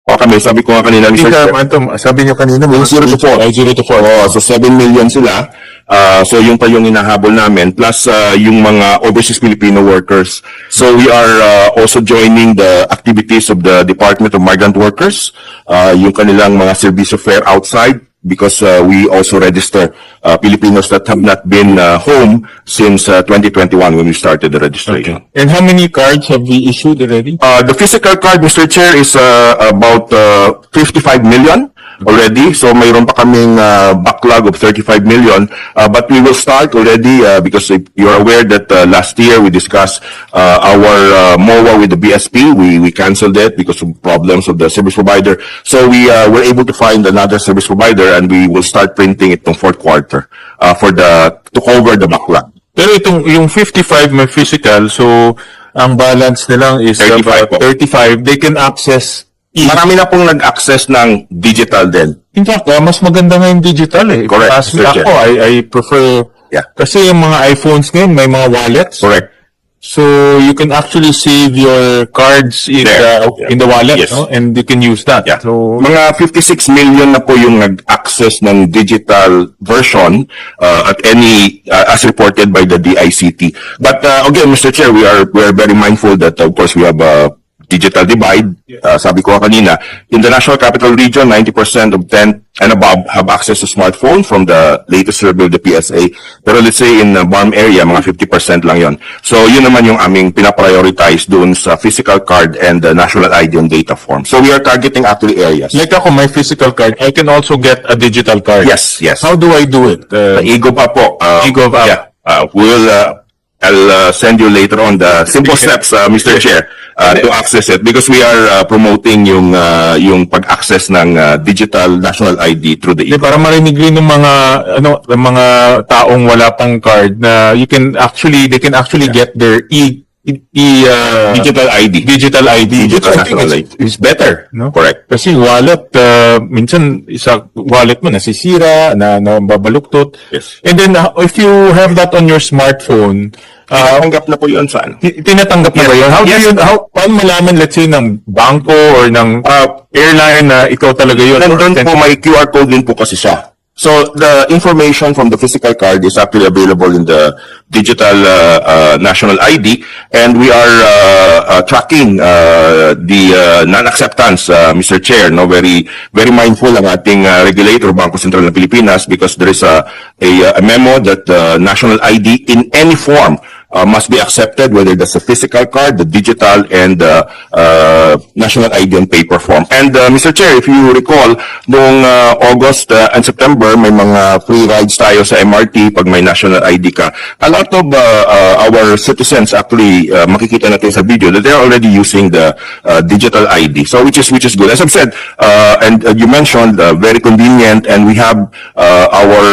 O kami, sabi ko nga kanina, Mr. Chair. Sabi niyo kanina, Yung 0 to 4. 0 to 4. Oh, so 7 million sila. So yung pa yung hinahabol namin plus yung mga overseas Filipino workers. So we are also joining the activities of the Department of Migrant Workers, yung kanilang mga service fair outside because we also register Filipinos that have not been home since 2021 when we started the registration. Okay. And how many cards have we issued already? The physical card, Mr. Chair, is about 55 million already. So mayroon pa kaming backlog of 35 million. But we will start already because you're aware that last year we discussed our MOA with the BSP. We canceled it because of problems of the service provider. So we were able to find another service provider and we will start printing it in fourth quarter to cover the backlog. Pero yung 55 may physical, so ang balance nilang is 35 about po. 35. They can access Marami na pong nag-access ng digital din. In fact, mas maganda nga yung digital eh. Correct, As Mr. Chair. ako, I prefer, Yeah. kasi yung mga iPhones ngayon, may mga wallets. Correct. So, you can actually save your cards in, There. in the wallet, Yes. no? And you can use that. Yeah. So, Mga 56 million na po yung nag-access ng digital version at any as reported by the DICT. But again, Mr. Chair, we are very mindful that of course we have a digital divide. Sabi ko kanina, in the National Capital Region, 90% of 10 and above have access to smartphone from the latest survey of the PSA. Pero let's say in the BARM area, mga 50% lang yon. So yun naman yung aming pinaprioritize doon sa physical card and the national ID on data form. So we are targeting actually areas. like ako, my physical card, I can also get a digital card. Yes, yes. How do I do it? Ego pa po. Ego pa. Yeah. I'll send you later on the simple steps, Mr. Chair, to access it because we are promoting yung pag-access ng digital national ID through the Hindi, para marinig rin ng mga ng mga taong wala pang card na they can actually get their digital ID. digital ID. Digital I think national it's better, no? Correct. Kasi wallet, minsan isa wallet mo nasisira, nababaluktot. Yes. And then if you have that on your smartphone, Tanggap na po yun saan? tinatanggap na ba yun? Paano malaman, let's say, ng bangko or ng airline na ikaw talaga yun? Nandun po may QR code din po kasi siya. So the information from the physical card is actually available in the digital national ID, and we are tracking the non-acceptance, Mr. Chair. No, very mindful ang ating regulator, Bangko Sentral ng Pilipinas, because there is a memo that national ID in any form must be accepted, whether that's a physical card, the digital, and national ID on paper form. And Mr. Chair, if you recall, noong August and September, may mga free rides tayo sa MRT pag may national ID ka. A lot of our citizens actually, makikita natin sa video that they're already using the digital ID. So which is good. As I've said, and you mentioned, very convenient, and we have our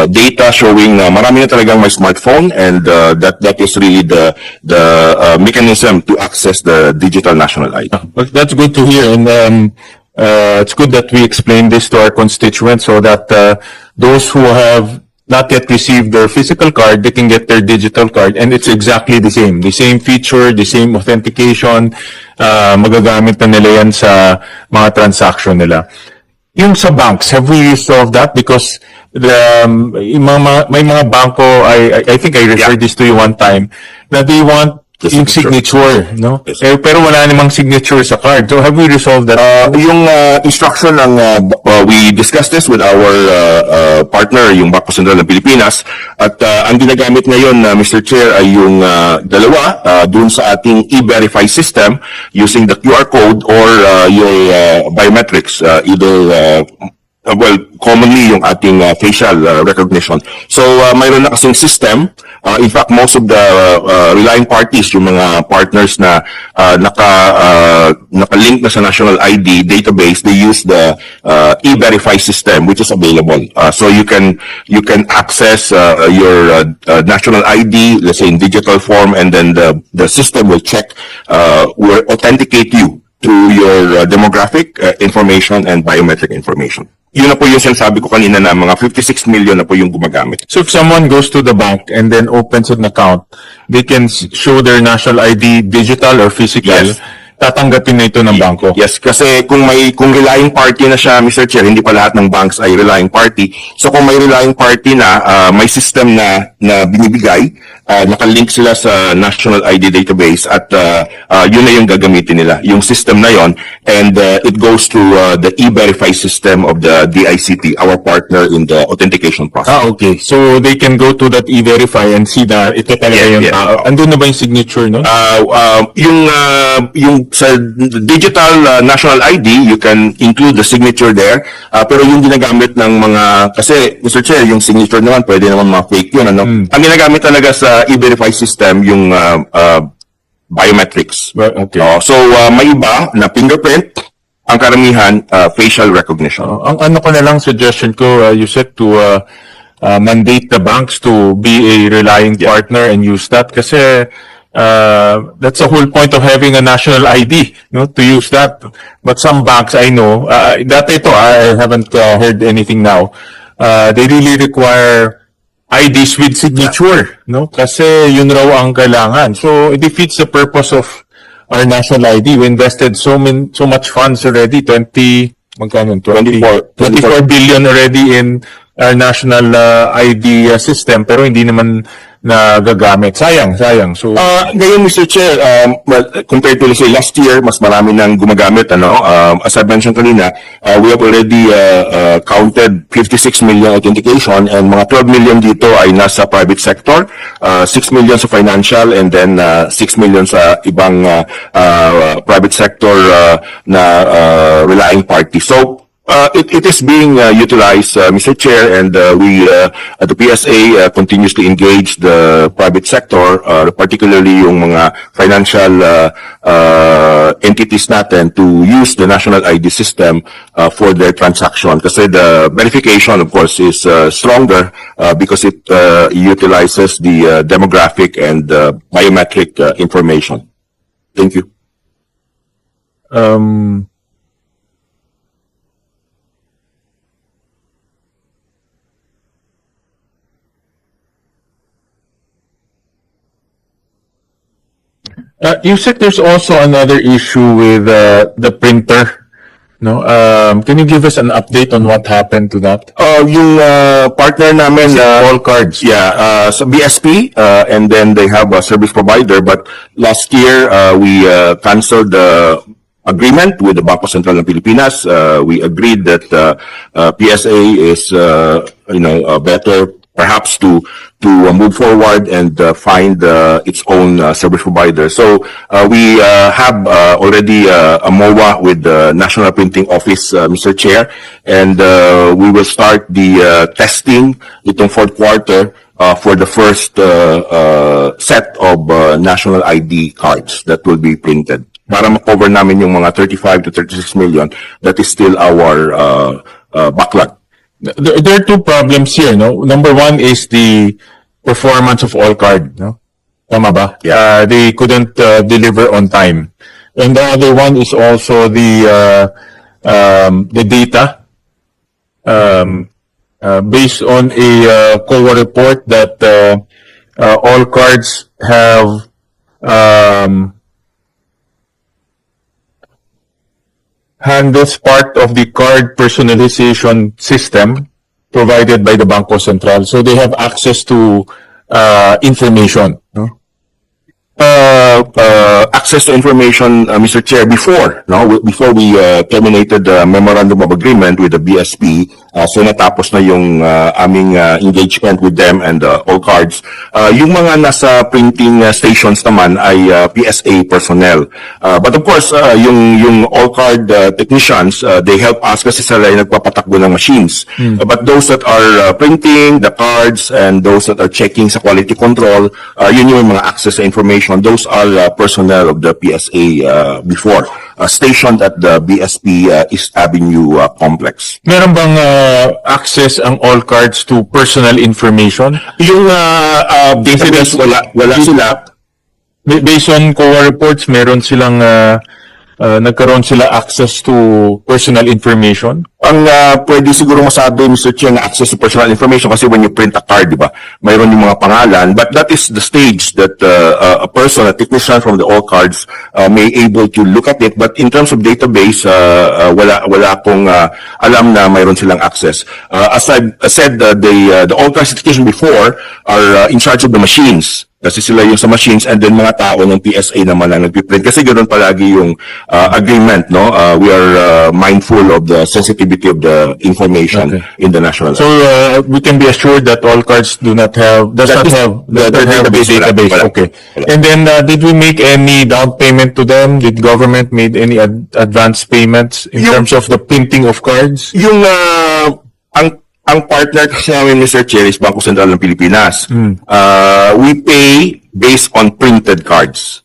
data showing marami na talagang may smartphone, and that is really the mechanism to access the digital national ID. But that's good to hear, and it's good that we explain this to our constituents so that those who have not yet received their physical card, they can get their digital card, and it's exactly the same feature, the same authentication, magagamit na nila yan sa mga transaction nila. Yung sa banks, have we resolved that? Because may mga banko, I think I referred this to you one time, na they want The yung signature. signature, no? Yes. Pero wala namang signature sa card. So have we resolved that? Yung instruction ng we discussed this with our partner, yung Bangko Sentral ng Pilipinas, at ang ginagamit ngayon, Mr. Chair, ay yung dalawa dun sa ating e-verify system using the QR code or your biometrics, either commonly yung ating facial recognition. So, mayroon na kasing system. In fact, most of the relying parties, yung mga partners na naka-link na sa national ID database, they use the e-verify system, which is available. So, you can access your national ID, let's say in digital form, and then the system will check, will authenticate you through your demographic information and biometric information. Yun na po yung sinasabi ko kanina na mga 56 million na po yung gumagamit. So if someone goes to the bank and then opens an account, they can show their national ID, digital or physical, Yes. tatanggapin na ito ng bangko. Yes, kasi kung relying party na siya, Mr. Chair, hindi pa lahat ng banks ay relying party. So kung may relying party na, may system na binibigay, nakalink sila sa National ID database at yun na yung gagamitin nila, yung system na yon, and it goes to the e-verify system of the DICT, our partner in the authentication process. Okay. So they can go to that e-verify and see na ito talaga Yeah, yung yeah. tao. Andun na ba yung signature, no? Yung sa digital national ID, you can include the signature there. Pero yung ginagamit ng mga, kasi Mr. Chair, yung signature naman, pwede naman mga fake yun, ano? Ang ginagamit talaga sa e-verify system, yung biometrics. Well, okay. So may iba na fingerprint, ang karamihan, facial recognition. Ang ano ko na lang suggestion ko, you said to mandate the banks to be a relying partner and use that kasi that's the whole point of having a national ID, no, to use that. But some banks I know, dati ito, I haven't heard anything now. They really require IDs with signature, no? Kasi yun raw ang kailangan. So it defeats the purpose of our national ID. We invested so much funds already, 24 billion already in our national ID system, pero hindi naman nagagamit. Sayang. So, Ngayon, Mr. Chair, well, compared to, let's say, last year, mas marami nang gumagamit, ano? As I mentioned kanina, we have already counted 56 million authentication and mga 12 million dito ay nasa private sector, 6 million sa financial, and then 6 million sa ibang private sector na relying party. So, it is being utilized, Mr. Chair, and we at the PSA continues to engage the private sector, particularly yung mga financial entities natin to use the national ID system for their transaction. Kasi the verification, of course, is stronger because it utilizes the demographic and biometric information. Thank you. You said there's also another issue with the printer, no? Can you give us an update on what happened to that? Yung partner namin, All cards. yeah, sa BSP, and then they have a service provider. But last year, we canceled the agreement with the Bangko Sentral ng Pilipinas. We agreed that PSA is, better perhaps to move forward and find its own service provider. So we have already a MOA with the National Printing Office, Mr. Chair, and we will start the testing itong fourth quarter for the first set of national ID cards that will be printed. Para ma-cover namin yung mga 35 to 36 million that is still our backlog. There are two problems here, no? Number one is the performance of all card, no? Tama ba? Yeah. They couldn't deliver on time. And the other one is also the data. Based on a COA report that all cards have handles part of the card personalization system provided by the Bangko Sentral. So they have access to information, no? Access to information, Mr. Chair, before we terminated the memorandum of agreement with the BSP, so natapos na yung aming engagement with them and all cards. Yung mga nasa printing stations naman ay PSA personnel. But of course, yung all card technicians, they help us kasi sila yung nagpapatakbo ng machines. But those that are printing the cards and those that are checking sa quality control, yun yung mga access sa information. Those are personnel of the PSA before, stationed at the BSP East Avenue complex. Meron bang access ang all cards to personal information? Yung database, wala sila. Based on COA reports, meron silang nagkaroon sila access to personal information? Ang pwede siguro masabi, Mr. Chair, na access to personal information kasi when you print a card, di ba, mayroon yung mga pangalan, but that is the stage that a person, a technician from the all cards may able to look at it. But in terms of database, wala akong alam na mayroon silang access. As I said, the all cards technician before are in charge of the machines. Kasi sila yung sa machines and then mga tao ng PSA naman ang nagpiprint. Kasi ganoon palagi yung agreement, no? We are mindful of the sensitivity of the information in the national. So we can be assured that all cards does not have the database. Wala. Okay. Wala. And then did we make any down payment to them? Did government made any advance payments in terms of the printing of cards? Yung ang partner kasi namin, Mr. Chair, is Bangko Sentral ng Pilipinas. We pay based on printed cards.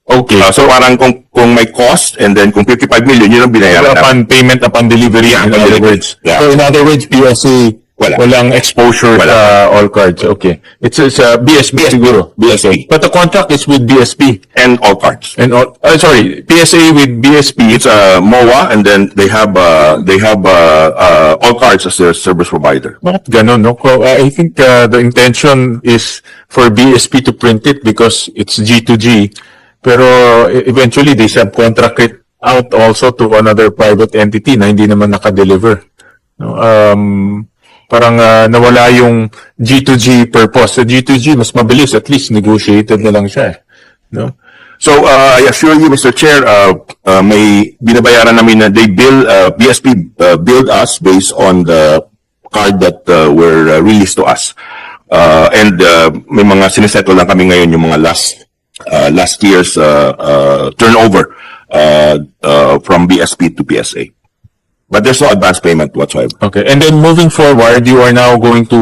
Okay. So parang kung may cost and then kung 55 million, yun ang binayaran namin. Upon payment upon delivery, in upon other delivery. words. Yeah. So in other words, PSA walang exposure sa all cards. Okay. It's BSP siguro. BSP. But the contract is with BSP. And all cards. And all, sorry, PSA with BSP. It's a MOA and then they have all cards as their service provider. Bakit ganun, no? I think the intention is for BSP to print it because it's G2G. Pero eventually they subcontract it out also to another private entity na hindi naman nakadeliver. No? Parang nawala yung G2G purpose. Sa G2G, mas mabilis. At least negotiated na lang siya. No? So, I assure you, Mr. Chair, may binabayaran namin na they BSP billed us based on the card that were released to us. And may mga sinisettle lang kami ngayon yung mga last year's turnover from BSP to PSA. But there's no advance payment whatsoever. Okay. And then moving forward, you are now going to,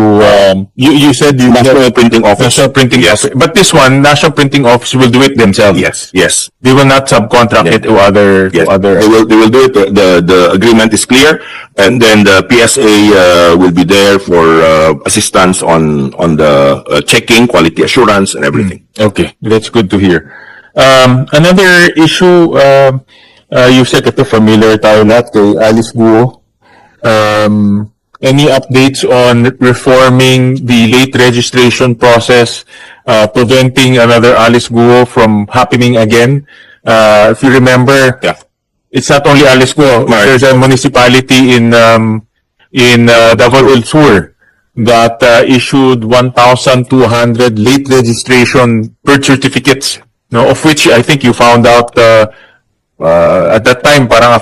you said you National Printing Office. National Printing Yes. Office. But this one, National Printing Office will do it themselves. Yes. They will not subcontract it to other, Yes. to other. They will do it. The agreement is clear, and then the PSA will be there for assistance on the checking, quality assurance, and everything. Okay. That's good to hear. Another issue, you said ito familiar tayo lahat kay Alice Guo. Any updates on reforming the late registration process, preventing another Alice Guo from happening again? If you remember, Yeah. it's not only Alice Guo. Right. There's a municipality in Davao del Sur that issued 1,200 late registration birth certificates, no, of which I think you found out at that time parang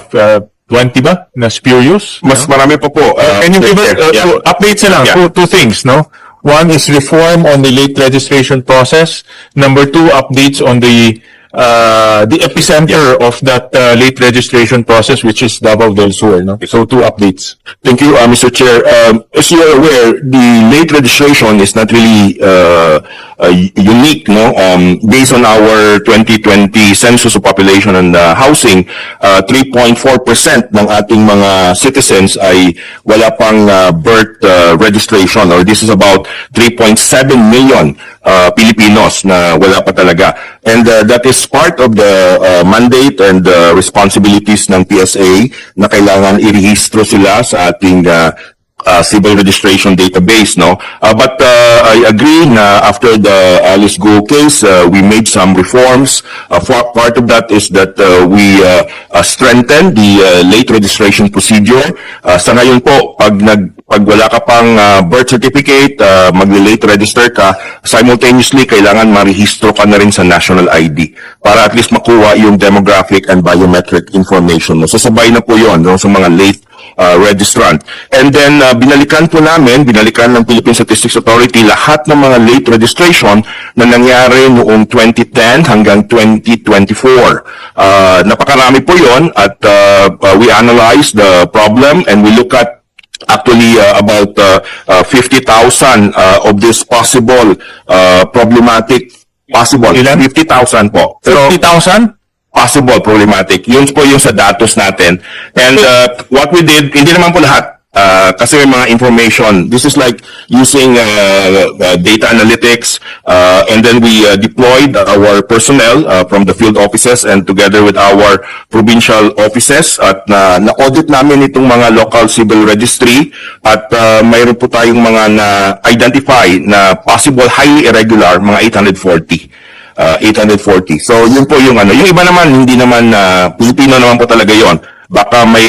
20 ba na spurious? Mas marami pa po. Can you give us yeah. updates na lang? Yeah. Two things, no? One is reform on the late registration process. Number two, updates on the epicenter of that late registration process, which is Davao del Sur, no? So two updates. Thank you, Mr. Chair. As you are aware, the late registration is not really unique, no? Based on our 2020 census of population and housing, 3.4% ng ating mga citizens ay wala pang birth registration, or this is about 3.7 million Filipinos na wala pa talaga. And that is part of the mandate and responsibilities ng PSA na kailangan irehistro sila sa ating civil registration database, no? But I agree na after the Alice Guo case, we made some reforms. Part of that is that we strengthened the late registration procedure. Sa ngayon po, pag wala ka pang birth certificate, mag-late register ka, simultaneously, kailangan marehistro ka na rin sa national ID para at least makuha yung demographic and biometric information mo. So sabay na po yun, no, sa mga late registrant. And then, binalikan ng Philippine Statistics Authority lahat ng mga late registration na nangyari noong 2010 hanggang 2024. Napakarami po yon at we analyze the problem and we look at actually about 50,000 of this possible problematic possible. Ilan? 50,000 po. Pero 50,000? possible problematic. Yun po yung sa datos natin. And what we did, hindi naman po lahat. Kasi may mga information. This is like using data analytics, and then we deployed our personnel from the field offices and together with our provincial offices at na-audit namin itong mga local civil registry at mayroon po tayong mga na-identify na possible highly irregular, mga 840. 840. So, yun po yung ano. Yung iba naman, hindi naman, Pilipino naman po talaga yon. Baka may